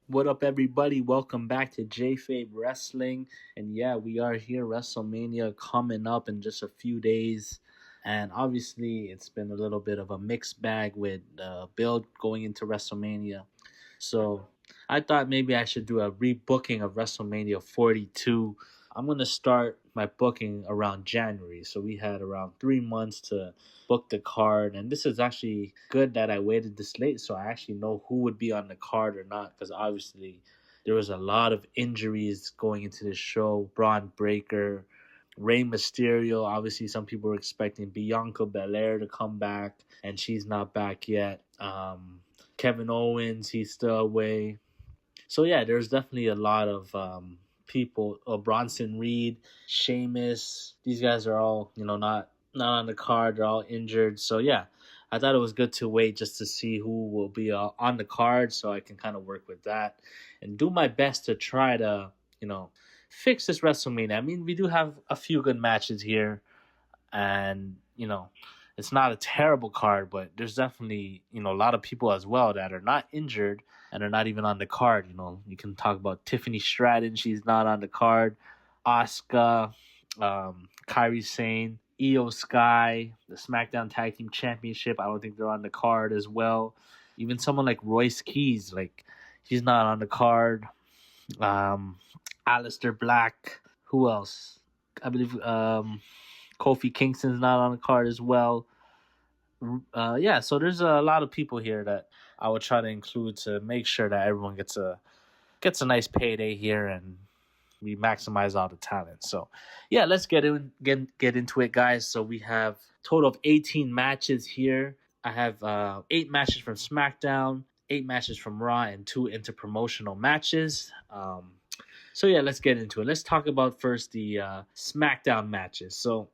What up, everybody? Welcome back to JFave Wrestling. And yeah, we are here. WrestleMania coming up in just a few days. And obviously, it's been a little bit of a mixed bag with build going into WrestleMania. So I thought maybe I should do a rebooking of WrestleMania 42. I'm going to start my booking around January. So we had around 3 months to book the card. And this is actually good that I waited this late so I actually know who would be on the card or not. Because obviously there was a lot of injuries going into this show. Braun Breaker, Rey Mysterio. Obviously, some people were expecting Bianca Belair to come back, and she's not back yet. Kevin Owens, he's still away. So yeah, there's definitely a lot of people. Bronson Reed, Sheamus. These guys are all not on the card. They're all injured. So yeah, I thought it was good to wait just to see who will be on the card, so I can kind of work with that and do my best to try to fix this WrestleMania. I mean, we do have a few good matches here, and it's not a terrible card, but there's definitely a lot of people as well that are not injured and are not even on the card. You can talk about Tiffany Stratton; she's not on the card. Asuka, Kairi Sane, Io Sky, the SmackDown Tag Team Championship. I don't think they're on the card as well. Even someone like Royce Keys, he's not on the card. Aliester Black. Who else? I believe Kofi Kingston's not on the card as well. Yeah, so there's a lot of people here that I would try to include to make sure that everyone gets a nice payday here and we maximize all the talent. So yeah, let's get into it, guys. So we have total of 18 matches here. I have 8 matches from SmackDown, 8 matches from Raw, and 2 interpromotional matches. So yeah, let's get into it. Let's talk about first the SmackDown matches. So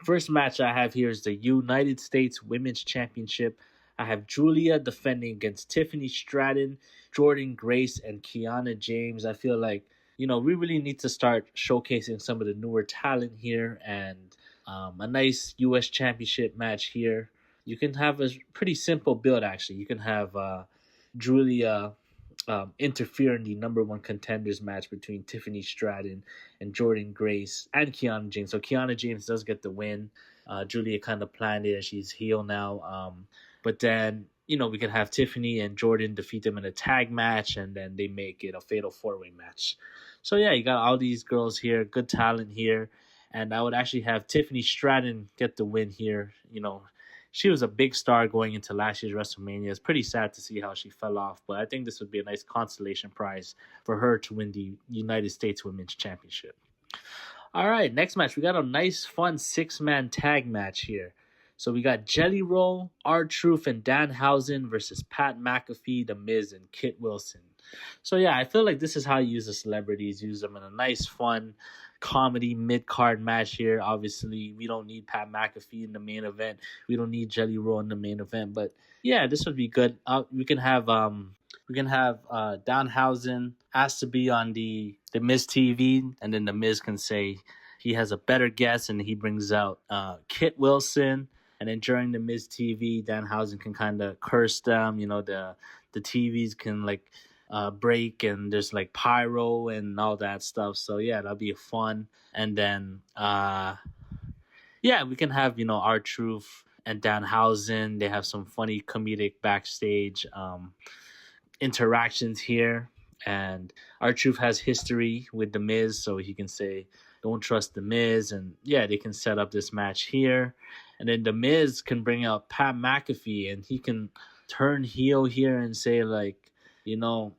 first match I have here is the United States Women's Championship. I have Giulia defending against Tiffany Stratton, Jordynne Grace, and Kianna James. I feel like we really need to start showcasing some of the newer talent here, and a nice U.S. Championship match here. You can have a pretty simple build, actually. You can have Giulia interfere in the number one contenders match between Tiffany Stratton and Jordynne Grace and Kianna James. So Kianna James does get the win. Giulia kind of planned it as she's heel now. But then, we could have Tiffany and Jordynne defeat them in a tag match, and then they make it a fatal 4-way match. So yeah, you got all these girls here, good talent here. And I would actually have Tiffany Stratton get the win here. She was a big star going into last year's WrestleMania. It's pretty sad to see how she fell off, but I think this would be a nice consolation prize for her to win the United States Women's Championship. All right, next match. We got a nice, fun 6-man tag match here. So we got Jelly Roll, R-Truth, and Danhausen versus Pat McAfee, The Miz, and Kit Wilson. So yeah, I feel like this is how you use the celebrities. Use them in a nice, fun, comedy mid-card match here. Obviously, we don't need Pat McAfee in the main event. We don't need Jelly Roll in the main event. But yeah, this would be good. We can have Danhausen asked to be on the Miz TV, and then the Miz can say he has a better guess, and he brings out Kit Wilson. And then during the Miz TV, Danhausen can kind of curse them. The TVs can break, and there's pyro and all that stuff. So yeah, that'll be fun. And then we can have R-Truth and Danhausen. They have some funny comedic backstage interactions here. And R-Truth has history with The Miz, so he can say, don't trust The Miz. And yeah, they can set up this match here. And then The Miz can bring out Pat McAfee, and he can turn heel here and say,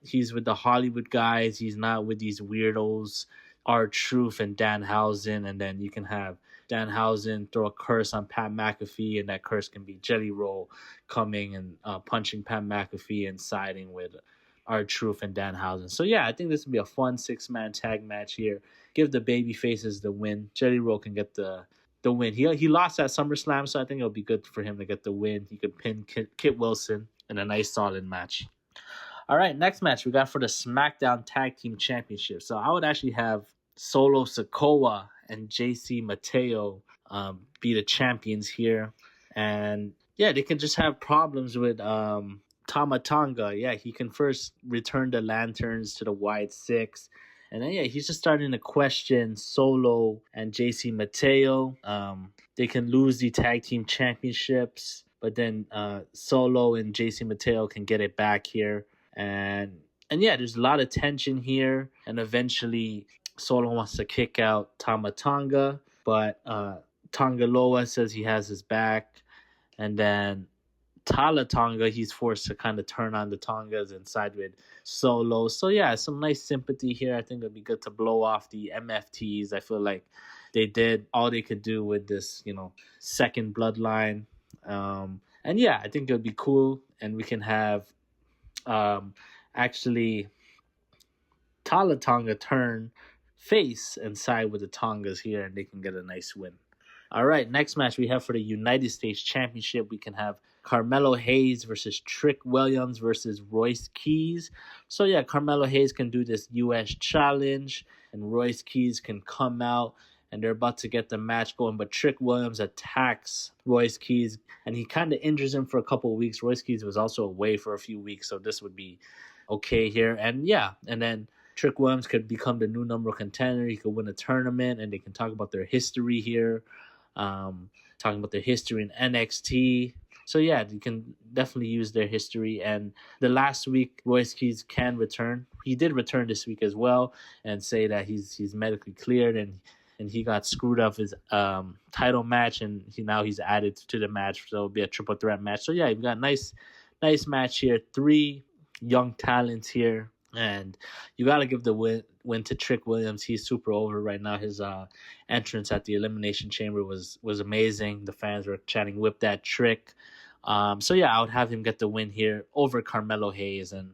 he's with the Hollywood guys. He's not with these weirdos, R-Truth and Danhausen. And then you can have Danhausen throw a curse on Pat McAfee, and that curse can be Jelly Roll coming and punching Pat McAfee and siding with R-Truth and Danhausen. So yeah, I think this would be a fun 6-man tag match here. Give the baby faces the win. Jelly Roll can get the win. He lost at SummerSlam, so I think it'll be good for him to get the win. He could pin Kit Wilson in a nice solid match. All right, next match we got for the SmackDown Tag Team Championship. So I would actually have Solo Sikoa and JC Mateo be the champions here. And yeah, they can just have problems with Tonga, yeah, he can first return the lanterns to the wide six. And then, yeah, he's just starting to question Solo and JC Mateo. They can lose the tag team championships, but then Solo and JC Mateo can get it back here. And yeah, there's a lot of tension here. And eventually, Solo wants to kick out Tonga, but Tongaloa says he has his back. And then Tonga, he's forced to kind of turn on the Tongas and side with Solo. So yeah, some nice sympathy here. I think it'd be good to blow off the MFTs. I feel like they did all they could do with this, second bloodline. And yeah, I think it would be cool, and we can have actually Tonga turn face and side with the Tongas here, and they can get a nice win. All right, next match we have for the United States Championship. We can have Carmelo Hayes versus Trick Williams versus Royce Keys. So yeah, Carmelo Hayes can do this US challenge, and Royce Keys can come out, and they're about to get the match going. But Trick Williams attacks Royce Keys, and he kind of injures him for a couple of weeks. Royce Keys was also away for a few weeks, so this would be okay here. And yeah, and then Trick Williams could become the new number one contender. He could win a tournament, and they can talk about their history here. Talking about their history in NXT. So yeah, you can definitely use their history. And the last week, Royce Keys can return. He did return this week as well, and say that he's medically cleared, and he got screwed up his title match, and he's added to the match, so it'll be a triple threat match. So yeah, you've got nice match here. 3 young talents here. And you got to give the win to Trick Williams. He's super over right now. His entrance at the Elimination Chamber was amazing. The fans were chanting, "Whip that Trick." So yeah, I would have him get the win here over Carmelo Hayes, and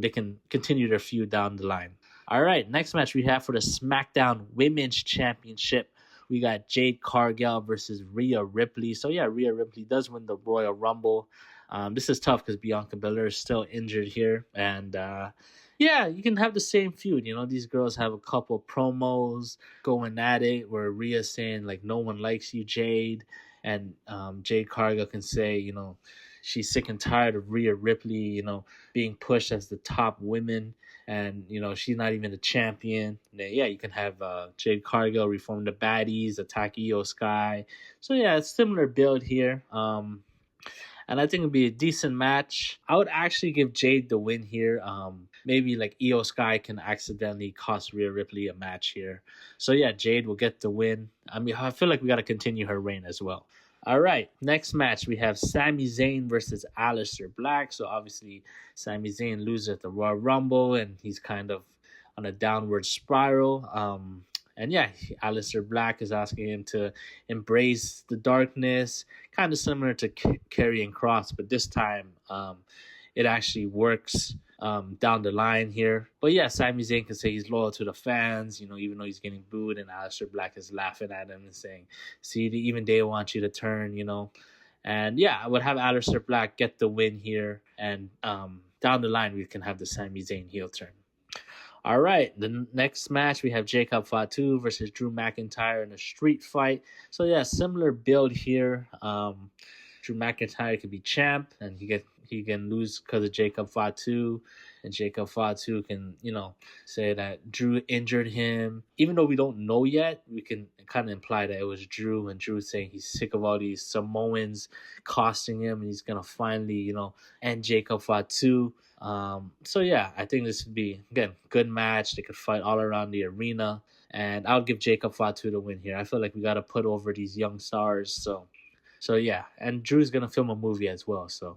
they can continue their feud down the line. All right, next match we have for the SmackDown Women's Championship. We got Jade Cargill versus Rhea Ripley. So yeah, Rhea Ripley does win the Royal Rumble. This is tough because Bianca Belair is still injured here. And yeah, you can have the same feud. These girls have a couple promos going at it where Rhea's saying, like, no one likes you, Jade. And Jade Cargill can say, she's sick and tired of Rhea Ripley, being pushed as the top women. And, she's not even a champion. And then, yeah, you can have Jade Cargill reform the baddies, attack Io Sky. So, yeah, it's similar build here. And I think it'd be a decent match. I would actually give Jade the win here. Maybe like Io Sky can accidentally cost Rhea Ripley a match here. So yeah, Jade will get the win. I mean, I feel like we got to continue her reign as well. All right, next match we have Sami Zayn versus Aliester Black. So obviously Sami Zayn loses at the Royal Rumble, and he's kind of on a downward spiral. And yeah, Aliester Black is asking him to embrace the darkness, kind of similar to Karrion Kross, but this time it actually works down the line here. But yeah, Sami Zayn can say he's loyal to the fans, even though he's getting booed, and Aliester Black is laughing at him and saying, see, even they want you to turn, And yeah, I would have Aliester Black get the win here, and down the line we can have the Sami Zayn heel turn. All right, the next match we have Jacob Fatu versus Drew McIntyre in a street fight. So yeah, similar build here. Drew McIntyre could be champ, and he can lose because of Jacob Fatu, and Jacob Fatu can say that Drew injured him. Even though we don't know yet, we can kind of imply that it was Drew, and Drew saying he's sick of all these Samoans costing him, and he's gonna finally end Jacob Fatu. So yeah, I think this would be, again, good match. They could fight all around the arena, and I'll give Jacob Fatu the win here. I feel like we got to put over these young stars. So yeah, and Drew's going to film a movie as well. So,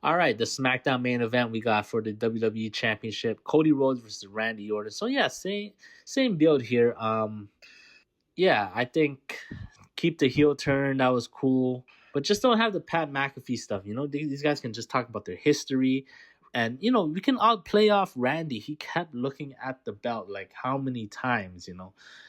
all right, the SmackDown main event we got for the WWE Championship, Cody Rhodes versus Randy Orton. So yeah, same build here. Yeah, I think keep the heel turn. That was cool. But just don't have the Pat McAfee stuff. These guys can just talk about their history. And, we can all play off Randy. He kept looking at the belt, like, how many times,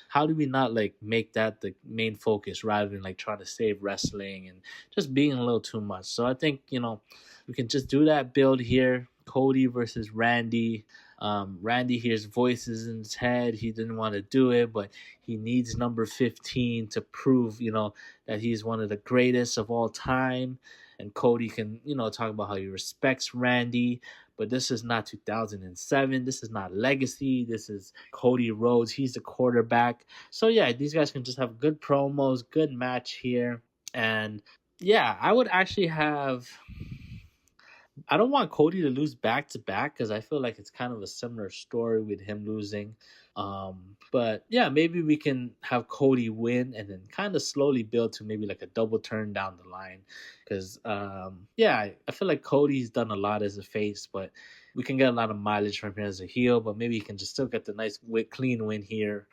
How do we not, make that the main focus rather than, trying to save wrestling and just being a little too much. So I think, we can just do that build here. Cody versus Randy. Randy hears voices in his head. He didn't want to do it, but he needs number 15 to prove, that he's one of the greatest of all time. and Cody can, talk about how he respects Randy. But this is not 2007. This is not Legacy. This is Cody Rhodes. He's the quarterback. So yeah, these guys can just have good promos, good match here. And yeah, I would actually have. I don't want Cody to lose back to back because I feel like it's kind of a similar story with him losing. But yeah, maybe we can have Cody win and then kind of slowly build to maybe like a double turn down the line. Because yeah, I feel like Cody's done a lot as a face, but we can get a lot of mileage from him as a heel. But maybe he can just still get the nice clean win here.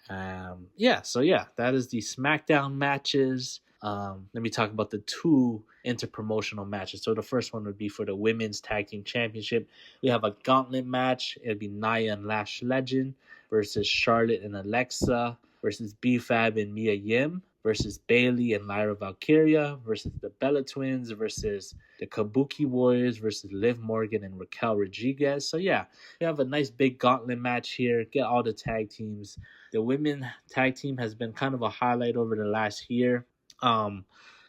Yeah, so yeah, that is the SmackDown matches. Let me talk about the two interpromotional matches. So the first one would be for the Women's Tag Team Championship. We have a gauntlet match. It'd be Nia and Lash Legend versus Charlotte and Alexa versus B-Fab and Mia Yim versus Bayley and Lyra Valkyria versus the Bella Twins versus the Kabuki Warriors versus Liv Morgan and Raquel Rodriguez. So yeah, we have a nice big gauntlet match here. Get all the tag teams. The women tag team has been kind of a highlight over the last year.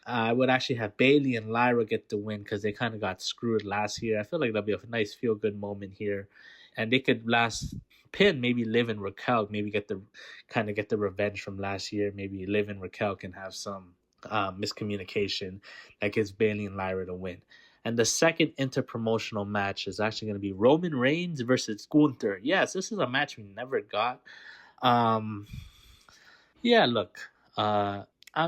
I would actually have Bayley and Lyra get the win because they kind of got screwed last year. I feel like that'll be a nice feel-good moment here, and they could last pin maybe Liv and Raquel, maybe get the revenge from last year. Maybe Liv and Raquel can have some miscommunication that gives Bayley and Lyra the win. And the second interpromotional match is actually going to be Roman Reigns versus Gunther. Yes, this is a match we never got. Yeah, look.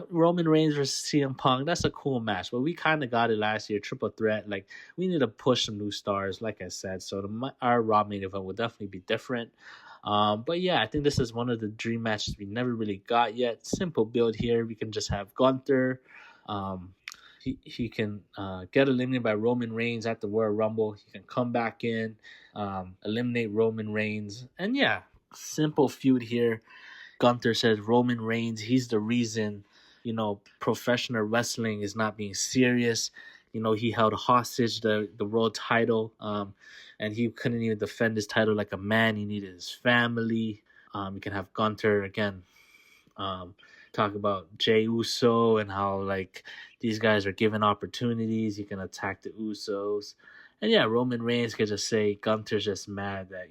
Roman Reigns versus CM Punk, that's a cool match, but we kind of got it last year, triple threat. Like, we need to push some new stars, like I said. So our Raw main event will definitely be different. But yeah, I think this is one of the dream matches we never really got yet. Simple build here. We can just have Gunther. He can get eliminated by Roman Reigns at the Royal Rumble. He can come back in, eliminate Roman Reigns. And yeah, simple feud here. Gunther says Roman Reigns, he's the reason, professional wrestling is not being serious. He held hostage the world title, and he couldn't even defend his title like a man. He needed his family. You can have Gunther again talk about Jey Uso and how, like, these guys are given opportunities. He can attack the Usos. And yeah, Roman Reigns could just say Gunther's just mad that,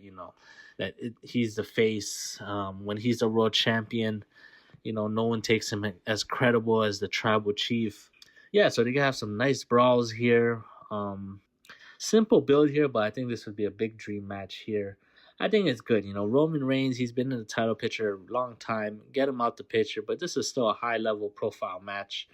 he's the face. When he's the world champion, no one takes him as credible as the tribal chief. Yeah, so they can have some nice brawls here. Simple build here, but I think this would be a big dream match here. I think it's good. Roman Reigns, he's been in the title picture a long time. Get him out the picture, but this is still a high-level profile match.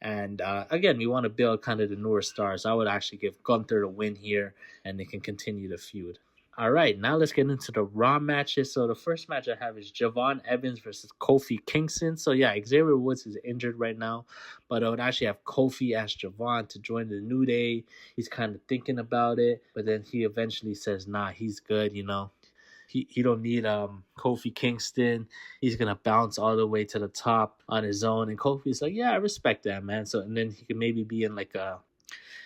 And again, we want to build kind of the newer stars. I would actually give Gunther the win here, and they can continue the feud. All right, now let's get into the Raw matches. So the first match I have is Javon Evans versus Kofi Kingston. So yeah, Xavier Woods is injured right now, but I would actually have Kofi ask Javon to join the New Day. He's kind of thinking about it, but then he eventually says, nah, he's good, He don't need Kofi Kingston. He's gonna bounce all the way to the top on his own. And Kofi's like, yeah, I respect that, man. So and then he can maybe be in like a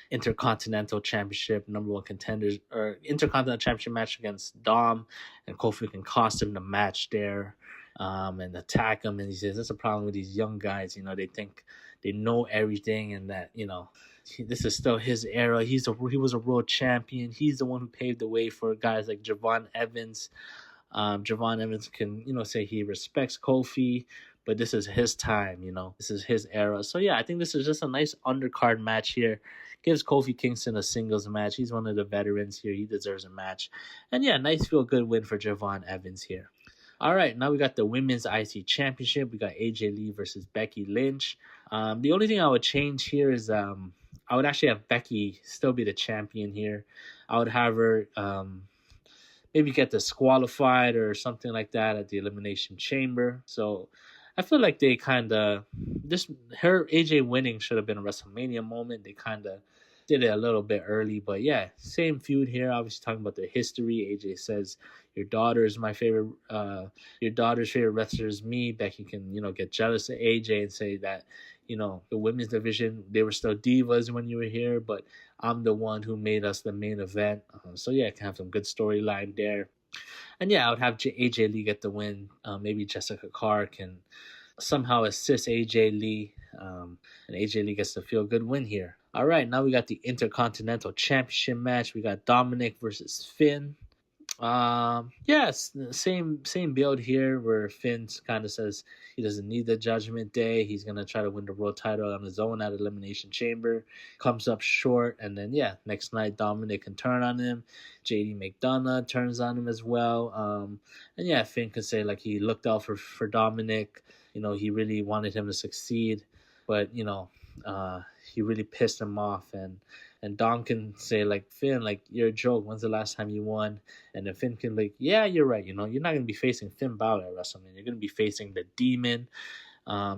Intercontinental Championship number one contenders or Intercontinental Championship match against Dom, and Kofi can cost him the match there, and attack him. And he says that's a problem with these young guys. They think they know everything, and that this is still his era. He was a world champion. He's the one who paved the way for guys like Javon Evans. Javon Evans can say he respects Kofi, but this is his time. This is his era. So yeah, I think this is just a nice undercard match here. Gives Kofi Kingston a singles match. He's one of the veterans here. He deserves a match. And yeah, nice feel-good win for Javon Evans here. All right, now we got the Women's IC Championship. We got AJ Lee versus Becky Lynch. The only thing I would change here is I would actually have Becky still be the champion here. I would have her maybe get disqualified or something like that at the Elimination Chamber. So I feel like they kind of her AJ winning should have been a WrestleMania moment. They kind of did it a little bit early, but yeah, same feud here. Obviously talking about the history. AJ says your daughter's my favorite. Your daughter's favorite wrestler is me. Becky can get jealous of AJ and say that the women's division, they were still divas when you were here, but I'm the one who made us the main event. So yeah, can have some good storyline there. And yeah, I would have AJ Lee get the win. Maybe Jessica Carr can somehow assist AJ Lee, and AJ Lee gets the feel-good win here. All right, now we got the Intercontinental Championship match. We got Dominic versus Finn. Yes, same build here where Finn kind of says he doesn't need the Judgment Day. He's gonna try to win the world title on his own at Elimination Chamber. Comes up short, and then next night Dominic can turn on him. JD McDonough turns on him as well. And Finn can say like he looked out for Dominic. He really wanted him to succeed, but he really pissed him off, and Dom can say like, Finn, like, you're a joke. When's the last time you won? And then Finn can be like, yeah, you're right. You're not gonna be facing Finn Balor at WrestleMania. You're gonna be facing the Demon. I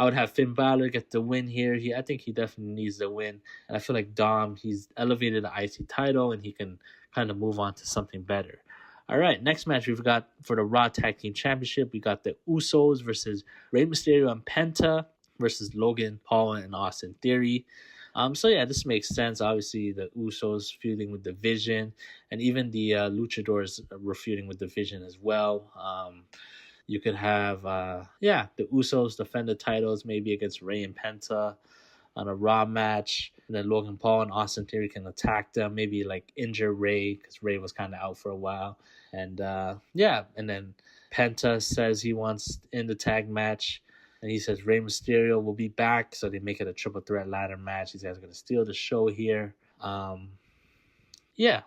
would have Finn Balor get the win here. I think he definitely needs the win, and I feel like Dom, he's elevated the IC title, and he can kind of move on to something better. All right, next match we've got for the Raw Tag Team Championship. We got the Usos versus Rey Mysterio and Penta versus Logan Paul and Austin Theory. This makes sense. Obviously, the Usos feuding with the Vision, and even the Luchadors were feuding with the Vision as well. You could have, the Usos defend the titles maybe against Rey and Penta on a Raw match, and then Logan Paul and Austin Theory can attack them, maybe like injure Rey because Rey was kind of out for a while, and then Penta says he wants in the tag match. And he says Rey Mysterio will be back, so they make it a triple threat ladder match. These guys are going to steal the show here. And I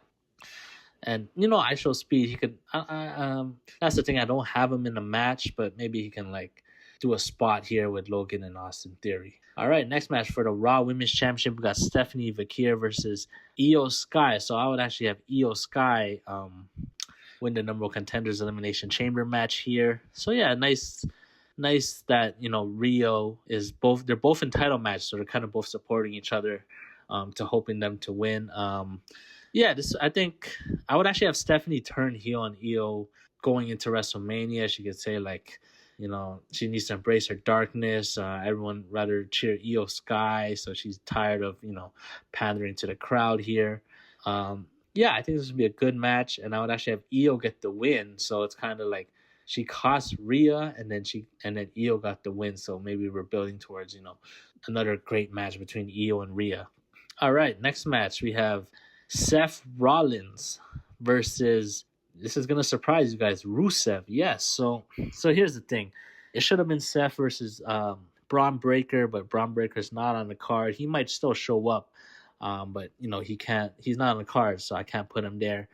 show speed. He could. That's the thing. I don't have him in the match, but maybe he can like do a spot here with Logan and Austin Theory. All right, next match for the Raw Women's Championship, we got Stephanie Vakir versus Io Sky. So I would actually have Io Sky win the number one contenders elimination chamber match here. So nice that Rio is both. They're both in title match, so they're kind of both supporting each other, to hoping them to win. I think I would actually have Stephanie turn heel on Io going into WrestleMania. She could say like, she needs to embrace her darkness. Everyone rather cheer Io Sky, so she's tired of pandering to the crowd here. I think this would be a good match, and I would actually have Io get the win. So it's kind of like, she cost Rhea, and then Io got the win. So maybe we're building towards another great match between Io and Rhea. All right, next match we have Seth Rollins versus, this is gonna surprise you guys, Rusev. Yes. So here's the thing. It should have been Seth versus Braun Breaker, but Braun Breaker's not on the card. He might still show up, but he can't. He's not on the card, so I can't put him there.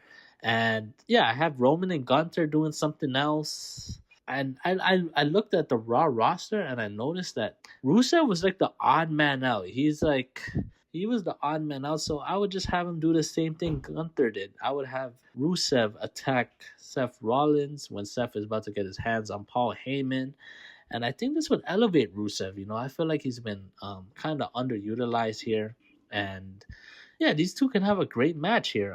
And I have Roman and Gunther doing something else. And I looked at the Raw roster and I noticed that Rusev was like the odd man out. He was the odd man out, so I would just have him do the same thing Gunther did. I would have Rusev attack Seth Rollins when Seth is about to get his hands on Paul Heyman. And I think this would elevate Rusev. I feel like he's been kind of underutilized here. And these two can have a great match here.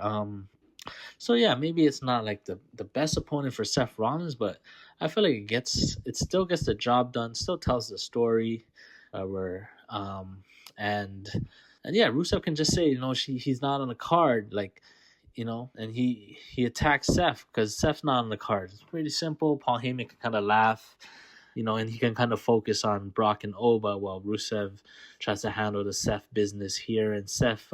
Maybe it's not like the best opponent for Seth Rollins, but I feel like it still gets the job done, still tells the story. Rusev can just say, he's not on the card, like, and he attacks Seth because Seth's not on the card. It's pretty simple. Paul Heyman can kind of laugh, and he can kind of focus on Brock and Oba while Rusev tries to handle the Seth business here. And Seth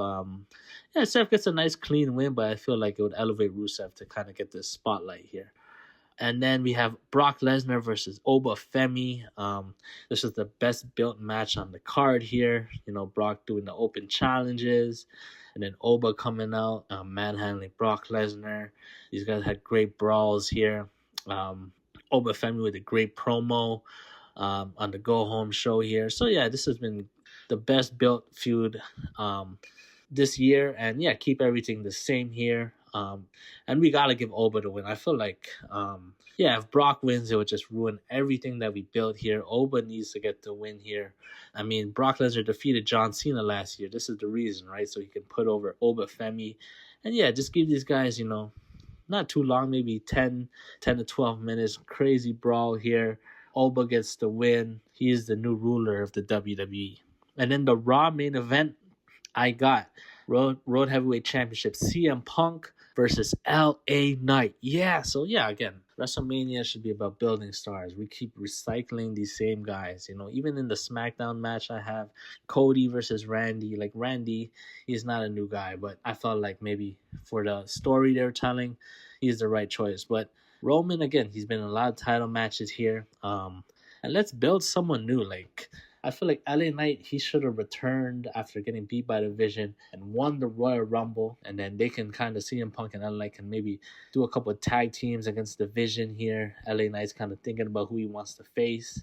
gets a nice clean win, but I feel like it would elevate Rusev to kind of get this spotlight here. And then we have Brock Lesnar versus Oba Femi. This is the best built match on the card here. Brock doing the open challenges, and then Oba coming out, manhandling Brock Lesnar. These guys had great brawls here. Oba Femi with a great promo on the Go Home show here. So this has been the best built feud this year, and keep everything the same here. And we gotta give Oba the win. I feel like if Brock wins, it would just ruin everything that we built here. Oba needs to get the win here. I mean, Brock Lesnar defeated John Cena last year. This is the reason, right? So he can put over Oba Femi. And just give these guys, not too long, maybe 10 to 12 minutes. Crazy brawl here. Oba gets the win. He is the new ruler of the WWE. And then the Raw main event, I got Road Heavyweight Championship, CM Punk versus LA Knight. Yeah, so yeah, again, WrestleMania should be about building stars. We keep recycling these same guys. Even in the SmackDown match I have Cody versus Randy. Like Randy, he's not a new guy, but I felt like maybe for the story they're telling, he's the right choice. But Roman, again, he's been in a lot of title matches here. And let's build someone new. Like I feel like LA Knight, he should have returned after getting beat by the Vision and won the Royal Rumble, and then they can kind of CM Punk and LA Knight can maybe do a couple of tag teams against the Vision here. LA Knight's kind of thinking about who he wants to face,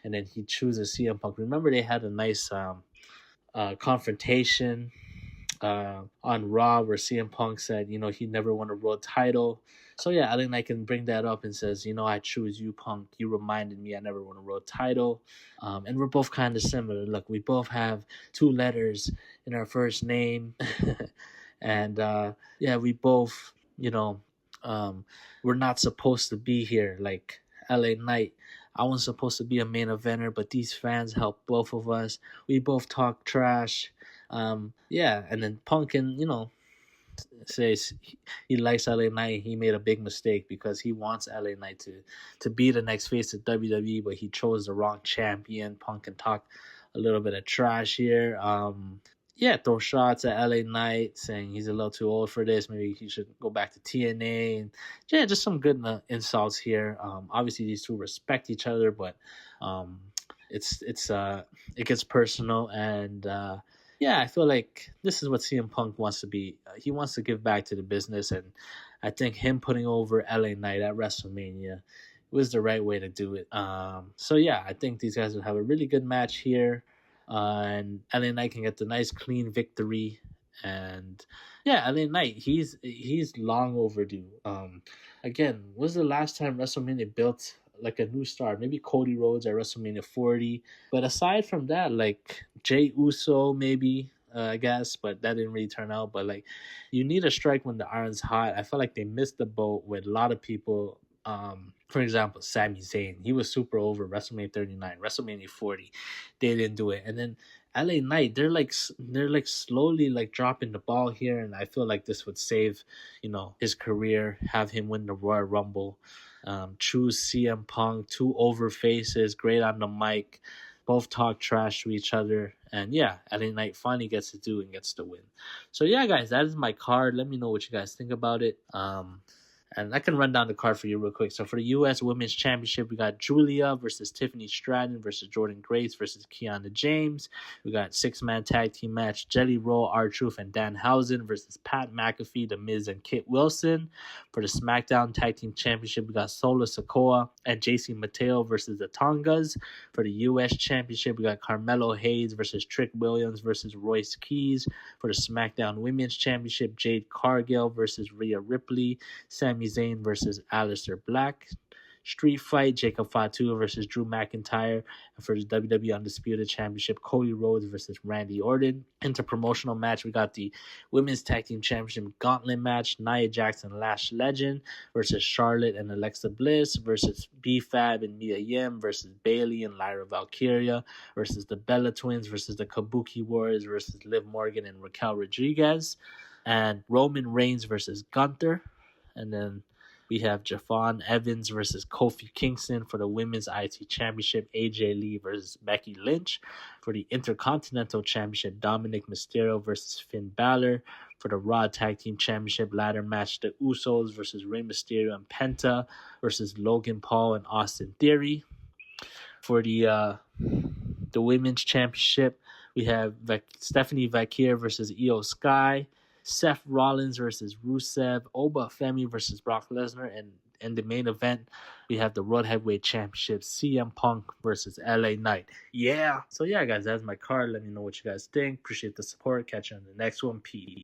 and then he chooses CM Punk. Remember, they had a nice confrontation on Raw where CM Punk said, he never won a world title. So yeah, LA Knight can bring that up and says, I choose you, Punk. You reminded me I never won a world title. And we're both kind of similar. Look, we both have 2 letters in our first name. And yeah, we both, we're not supposed to be here. Like LA Knight, I wasn't supposed to be a main eventer, but these fans helped both of us. We both talk trash. Yeah, and then Punk can, says he likes LA Knight. He made a big mistake because he wants LA Knight to be the next face of WWE, but he chose the wrong champion. Punk can talk a little bit of trash here. Yeah, throw shots at LA Knight, saying he's a little too old for this. Maybe he should go back to TNA. And yeah, just some good insults here. Obviously, these two respect each other, but it gets personal, and yeah, I feel like this is what CM Punk wants to be. He wants to give back to the business, and I think him putting over LA Knight at WrestleMania was the right way to do it. So yeah, I think these guys will have a really good match here, and LA Knight can get the nice clean victory. And yeah, LA Knight, he's long overdue. Again, was the last time WrestleMania built like a new star? Maybe Cody Rhodes at WrestleMania 40. But aside from that, like Jey Uso, maybe, I guess, but that didn't really turn out. But like, you need a strike when the iron's hot. I feel like they missed the boat with a lot of people. For example, Sami Zayn, he was super over WrestleMania 39, WrestleMania 40. They didn't do it. And then LA Knight, they're like slowly like dropping the ball here, and I feel like this would save, his career, have him win the Royal Rumble. Choose CM Punk, 2 over faces, great on the mic, both talk trash to each other, and yeah, LA Knight finally gets to do and gets to win. So yeah, guys, that is my card. Let me know what you guys think about it. And I can run down the card for you real quick. So for the U.S. Women's Championship, we got Giulia versus Tiffany Stratton versus Jordynne Grace versus Kianna James. We got 6-man tag team match, Jelly Roll, R-Truth, and Dan Haussen versus Pat McAfee, The Miz, and Kit Wilson. For the SmackDown Tag Team Championship, we got Solo Sikoa and JC Mateo versus the Tongas. For the U.S. Championship, we got Carmelo Hayes versus Trick Williams versus Royce Keys. For the SmackDown Women's Championship, Jade Cargill versus Rhea Ripley. Sami Zayn versus Aliester Black. Street Fight, Jacob Fatu versus Drew McIntyre. And for the WWE Undisputed Championship, Cody Rhodes versus Randy Orton. Interpromotional match, we got the Women's Tag Team Championship Gauntlet match, Nia Jax and Lash Legend versus Charlotte and Alexa Bliss versus B-Fab and Mia Yim versus Bayley and Lyra Valkyria versus the Bella Twins versus the Kabuki Warriors versus Liv Morgan and Raquel Rodriguez. And Roman Reigns versus Gunther. And then we have Javon Evans versus Kofi Kingston for the Women's IC Championship. AJ Lee versus Becky Lynch. For the Intercontinental Championship, Dominic Mysterio versus Finn Balor. For the Raw Tag Team Championship ladder match, the Usos versus Rey Mysterio and Penta versus Logan Paul and Austin Theory. For the Women's Championship, we have Stephanie Vaquer versus Io Sky. Seth Rollins versus Rusev, Oba Femi versus Brock Lesnar, and in the main event, we have the World Heavyweight Championship, CM Punk versus LA Knight. Yeah. So yeah, guys, that's my card. Let me know what you guys think. Appreciate the support. Catch you on the next one. Peace.